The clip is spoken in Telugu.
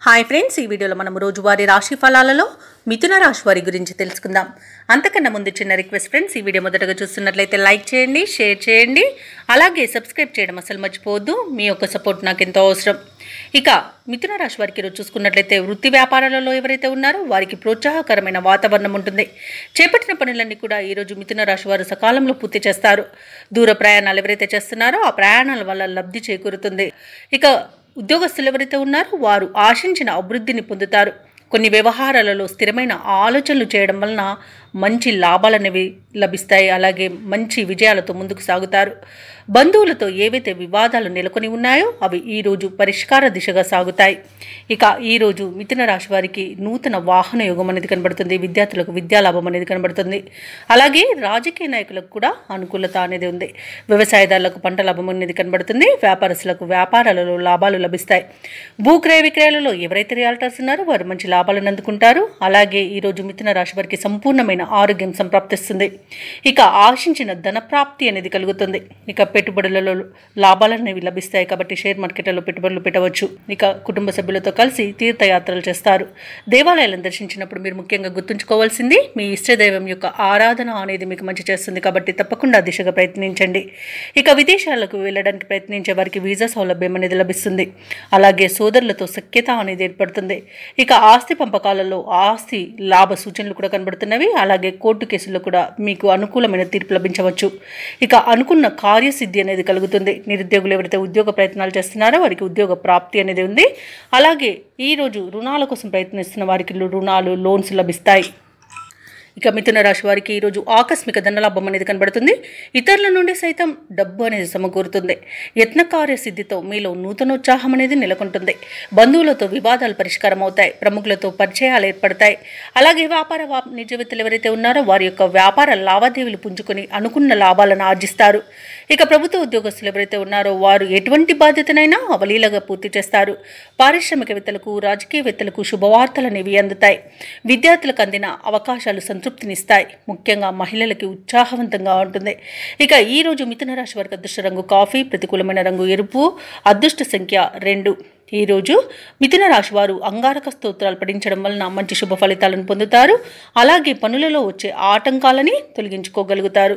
హాయ్ ఫ్రెండ్స్, ఈ వీడియోలో మనం రోజువారీ రాశి ఫలాలలో మిథున రాశి వారి గురించి తెలుసుకుందాం. అంతకన్నా ముందు చిన్న రిక్వెస్ట్ ఫ్రెండ్స్, ఈ వీడియో మొదటగా చూస్తున్నట్లయితే లైక్ చేయండి, షేర్ చేయండి, అలాగే సబ్స్క్రైబ్ చేయడం అసలు మర్చిపోవద్దు. మీ యొక్క సపోర్ట్ నాకు ఎంతో అవసరం. ఇక మిథున రాశి వారికి ఈరోజు చూసుకున్నట్లయితే వృత్తి వ్యాపారాలలో ఎవరైతే ఉన్నారో వారికి ప్రోత్సాహకరమైన వాతావరణం ఉంటుంది. చేపట్టిన పనులన్నీ కూడా ఈరోజు మిథున రాశి వారు సకాలంలో పూర్తి చేస్తారు. దూర ప్రయాణాలు ఎవరైతే చేస్తున్నారో ఆ ప్రయాణాల వల్ల లబ్ధి చేకూరుతుంది. ఇక ఉద్యోగస్తులు ఎవరైతే ఉన్నారో వారు ఆశించిన అభివృద్ధిని పొందుతారు. కొన్ని వ్యవహారాలలో స్థిరమైన ఆలోచనలు చేయడం వలన మంచి లాభాలనేవి లభిస్తాయి. అలాగే మంచి విజయాలతో ముందుకు సాగుతారు. బంధువులతో ఏవైతే వివాదాలు నెలకొని ఉన్నాయో అవి ఈరోజు పరిష్కార దిశగా సాగుతాయి. ఇక ఈరోజు మిథున రాశి వారికి నూతన వాహన యోగం అనేది కనబడుతుంది. విద్యార్థులకు విద్యాలాభం అనేది కనబడుతుంది. అలాగే రాజకీయ నాయకులకు కూడా అనుకూలత అనేది ఉంది. వ్యవసాయదారులకు పంట లాభం అనేది కనబడుతుంది. వ్యాపారస్తులకు వ్యాపారాలలో లాభాలు లభిస్తాయి. భూక్రయ విక్రయాలలో ఎవరైతే రియాల్టర్స్ ఉన్నారో వారు మంచి లాభాలను అందుకుంటారు. అలాగే ఈరోజు మిథున రాశి వారికి సంపూర్ణమైన ఆరోగ్యం సంప్రాప్తిస్తుంది. ఇక ఆశించిన ధన ప్రాప్తి అనేది కలుగుతుంది. ఇక పెట్టుబడులలో లాభాలు అనేవి లభిస్తాయి. కాబట్టి షేర్ మార్కెట్లలో పెట్టుబడులు పెట్టవచ్చు. ఇక కుటుంబ సభ్యులతో కలిసి తీర్థయాత్రలు చేస్తారు. దేవాలయాలను దర్శించినప్పుడు మీరు ముఖ్యంగా గుర్తుంచుకోవాల్సింది మీ ఇష్టదైవం యొక్క ఆరాధన అనేది మీకు మంచి చేస్తుంది. కాబట్టి తప్పకుండా దిశగా ప్రయత్నించండి. ఇక విదేశాలకు వెళ్ళడానికి ప్రయత్నించే వారికి వీసా సౌలభ్యం అనేది లభిస్తుంది. అలాగే సోదరులతో సఖ్యత అనేది ఏర్పడుతుంది. ఇక ఆస్తి పంపకాలలో ఆస్తి లాభ సూచనలు కూడా కనబడుతున్నవి. అలాగే కోర్టు కేసుల్లో కూడా మీకు అనుకూలమైన తీర్పు లభించవచ్చు. ఇక అనుకున్న కార్యసిద్ధి అనేది కలుగుతుంది. నిరుద్యోగులు ఎవరైతే ఉద్యోగ ప్రయత్నాలు చేస్తున్నారో వారికి ఉద్యోగ ప్రాప్తి అనేది ఉంది. అలాగే ఈరోజు రుణాల కోసం ప్రయత్నిస్తున్న వారికి రుణాలు లోన్స్ లభిస్తాయి. ఇక మిథున రాశి వారికి ఈరోజు ఆకస్మిక ధనలాభం అనేది కనబడుతుంది. ఇతరుల నుండి సైతం డబ్బు అనేది సమకూరుతుంది. యత్నకార్య సిద్ధితో మీలో నూతనోత్సాహం అనేది నెలకొంటుంది. బంధువులతో వివాదాలు పరిష్కారం అవుతాయి. ప్రముఖులతో పరిచయాలు ఏర్పడతాయి. అలాగే వ్యాపార వాణిజ్యవేత్తలు ఎవరైతే ఉన్నారో వారి యొక్క వ్యాపార లావాదేవీలు పుంజుకొని అనుకున్న లాభాలను ఆర్జిస్తారు. ఇక ప్రభుత్వ ఉద్యోగస్తులు ఎవరైతే ఉన్నారో వారు ఎటువంటి బాధ్యతనైనా అవలీలగా పూర్తి చేస్తారు. పారిశ్రామికవేత్తలకు రాజకీయవేత్తలకు శుభవార్తలు అనేవి అందుతాయి. విద్యార్థులకు అందిన అవకాశాలు సంతృప్తినిస్తాయి. ముఖ్యంగా మహిళలకి ఉత్సాహవంతంగా ఉంటుంది. ఇక ఈరోజు మిథున రాశి వారికి అదృష్ట రంగు కాఫీ, ప్రతికూలమైన రంగు ఎరుపు, అదృష్ట సంఖ్య 2. ఈరోజు మిథున రాశి వారు అంగారక స్తోత్రాలు పఠించడం వలన మంచి శుభ ఫలితాలను పొందుతారు. అలాగే పనులలో వచ్చే ఆటంకాలని తొలగించుకోగలుగుతారు.